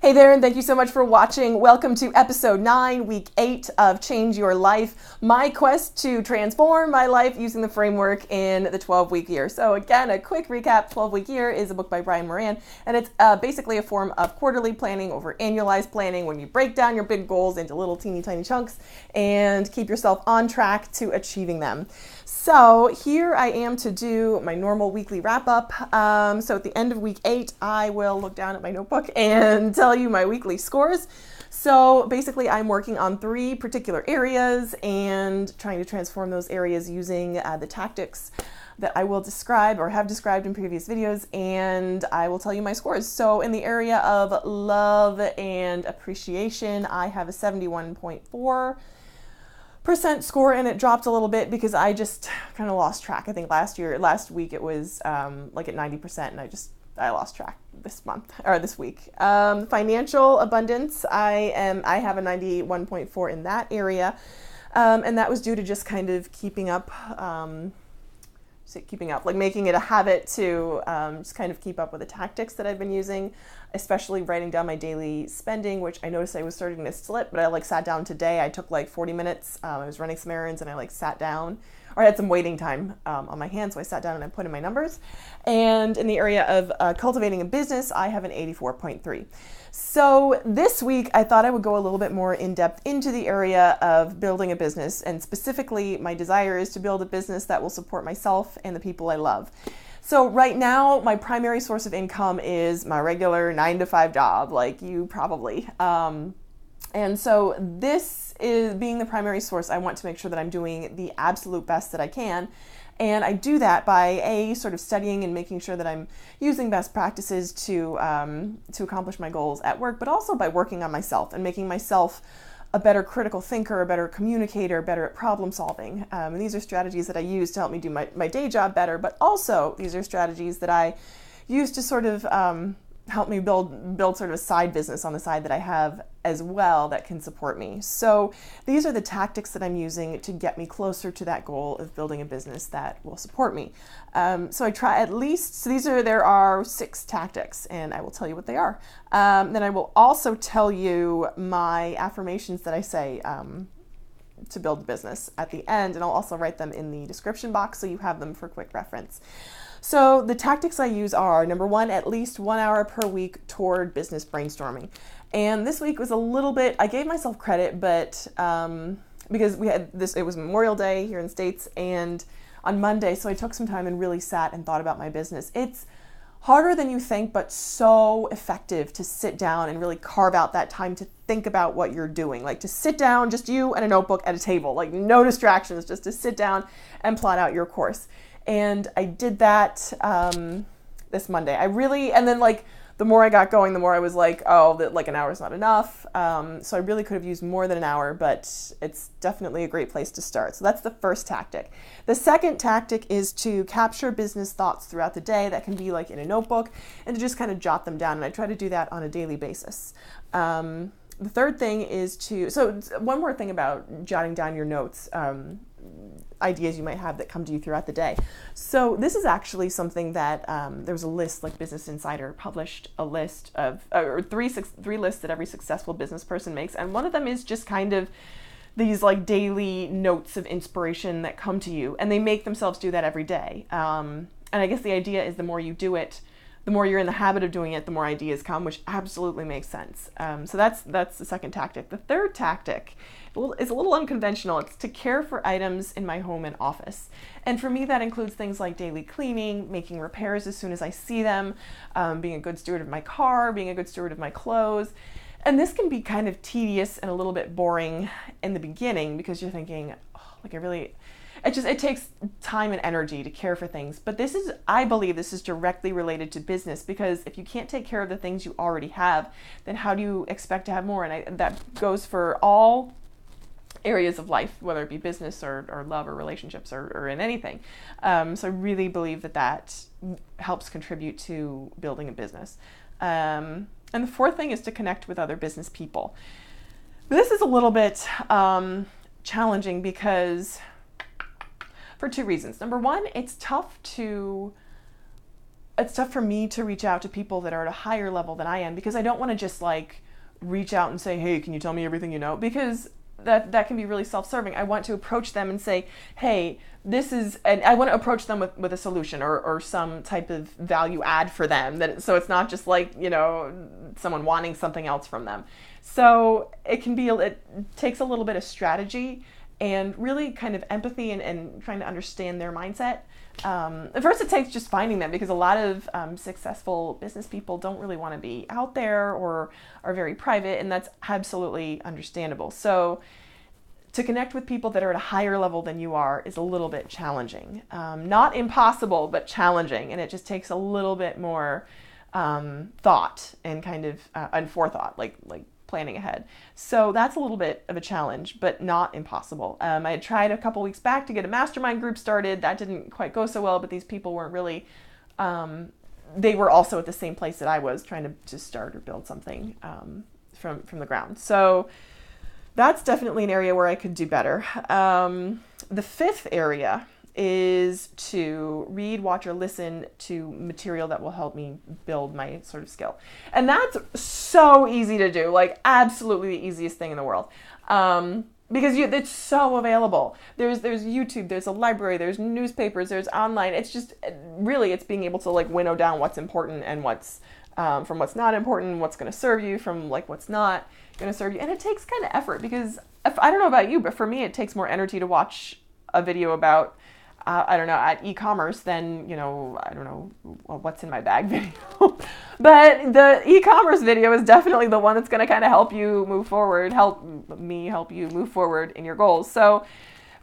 Hey there, and thank you so much for watching. Welcome to episode 9, week 8 of Change Your Life, my quest to transform my life using the framework in the 12-week year. So again, a quick recap. 12-week year is a book by Brian Moran, and it's basically a form of quarterly planning over annualized planning when you break down your big goals into little teeny tiny chunks and keep yourself on track to achieving them. So here I am to do my normal weekly wrap up. So at the end of week 8, I will look down at my notebook and tell you my weekly scores. So basically I'm working on 3 particular areas and trying to transform those areas using the tactics that I will describe or have described in previous videos, and I will tell you my scores. So in the area of love and appreciation, I have a 71.4% score, and it dropped a little bit because I just kind of lost track. I think last week it was like at 90%, and I lost track this week. Financial abundance, I have a 91.4 in that area, and that was due to just kind of keeping up, like making it a habit to just kind of keep up with the tactics that I've been using, especially writing down my daily spending, which I noticed I was starting to slip, but I sat down today. I took 40 minutes. I was running some errands and I sat down, or I had some waiting time on my hands, so I sat down and I put in my numbers. And in the area of cultivating a business, I have an 84.3. So this week, I thought I would go a little bit more in depth into the area of building a business, and specifically my desire is to build a business that will support myself and the people I love. So right now, my primary source of income is my regular 9-to-5 job, like you probably. And so this is being the primary source. I want to make sure that I'm doing the absolute best that I can. And I do that by sort of studying and making sure that I'm using best practices to accomplish my goals at work, but also by working on myself and making myself a better critical thinker, a better communicator, better at problem solving. And these are strategies that I use to help me do my day job better, but also these are strategies that I use to sort of help me build sort of a side business on the side that I have as well that can support me. So these are the tactics that I'm using to get me closer to that goal of building a business that will support me. So I try there are 6 tactics, and I will tell you what they are. Then I will also tell you my affirmations that I say to build a business at the end, and I'll also write them in the description box so you have them for quick reference. So the tactics I use are, number 1, at least 1 hour per week toward business brainstorming. And this week was a little bit, I gave myself credit, but because it was Memorial Day here in the States, and on Monday, so I took some time and really sat and thought about my business. It's harder than you think, but so effective to sit down and really carve out that time to think about what you're doing. Like to sit down, just you and a notebook at a table, like no distractions, just to sit down and plot out your course. And I did that this Monday. And then the more I got going, the more I was like, oh, that an hour is not enough. So I really could have used more than an hour, but it's definitely a great place to start. So that's the first tactic. The second tactic is to capture business thoughts throughout the day. That can be in a notebook, and to just kind of jot them down. And I try to do that on a daily basis. The third thing is one more thing about jotting down your notes, ideas you might have that come to you throughout the day. So this is actually something that there was a list, Business Insider published a list of three lists that every successful business person makes, and one of them is just kind of these daily notes of inspiration that come to you, and they make themselves do that every day. And I guess the idea is the more you do it, the more you're in the habit of doing it, the more ideas come, which absolutely makes sense. So that's the second tactic. The third tactic is a little unconventional. It's to care for items in my home and office. And for me, that includes things like daily cleaning, making repairs as soon as I see them, being a good steward of my car, being a good steward of my clothes. And this can be kind of tedious and a little bit boring in the beginning because you're thinking, it takes time and energy to care for things. But I believe this is directly related to business, because if you can't take care of the things you already have, then how do you expect to have more? And that goes for all areas of life, whether it be business or love or relationships or in anything. So I really believe that helps contribute to building a business. And the fourth thing is to connect with other business people. This is a little bit challenging for 2 reasons. Number 1, it's tough to it's tough for me to reach out to people that are at a higher level than I am, because I don't want to just like reach out and say, hey, can you tell me everything you know? Because that can be really self-serving. I want to approach them and say, hey, this is, and I want to approach them with a solution or some type of value add for them, so it's not just like, someone wanting something else from them. So it takes a little bit of strategy and really kind of empathy and trying to understand their mindset. At first it takes just finding them, because a lot of successful business people don't really want to be out there or are very private, and that's absolutely understandable. So to connect with people that are at a higher level than you are is a little bit challenging. Not impossible, but challenging, and it just takes a little bit more thought and kind of and forethought, like planning ahead. So that's a little bit of a challenge, but not impossible. I had tried a couple weeks back to get a mastermind group started. That didn't quite go so well, but these people weren't really, they were also at the same place that I was, trying to start or build something from the ground. So that's definitely an area where I could do better. The fifth area is to read, watch, or listen to material that will help me build my sort of skill. And that's so easy to do, like absolutely the easiest thing in the world. Because it's so available. There's YouTube, there's a library, there's newspapers, there's online. It's just really, it's being able to like winnow down what's important and what's from what's not important, what's going to serve you from like what's not going to serve you. And it takes kind of effort, because I don't know about you, but for me, it takes more energy to watch a video about at e-commerce than, what's in my bag video. But the e-commerce video is definitely the one that's going to kind of help you move forward, help you move forward in your goals. So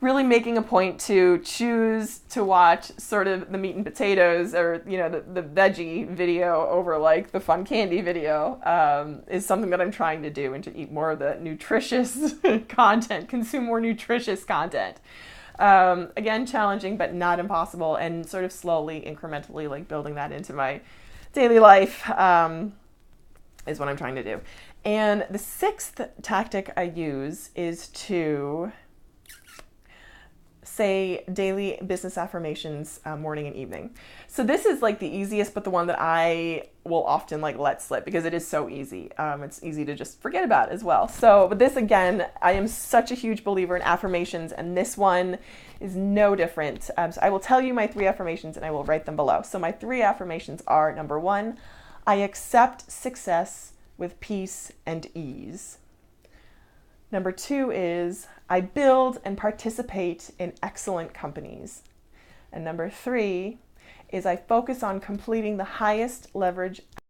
really making a point to choose to watch sort of the meat and potatoes, or, the veggie video over like the fun candy video is something that I'm trying to do, and to eat more of the nutritious content, consume more nutritious content. Again, challenging, but not impossible, and sort of slowly, incrementally, like building that into my daily life is what I'm trying to do. And the sixth tactic I use is to say daily business affirmations morning and evening. So this is like the easiest, but the one that I will often like let slip, because it is so easy. It's easy to just forget about as well. So, but this again, I am such a huge believer in affirmations, and this one is no different. So I will tell you my 3 affirmations, and I will write them below. So my 3 affirmations are: number 1, I accept success with peace and ease. Number 2 is I build and participate in excellent companies. And number 3 is I focus on completing the highest leverage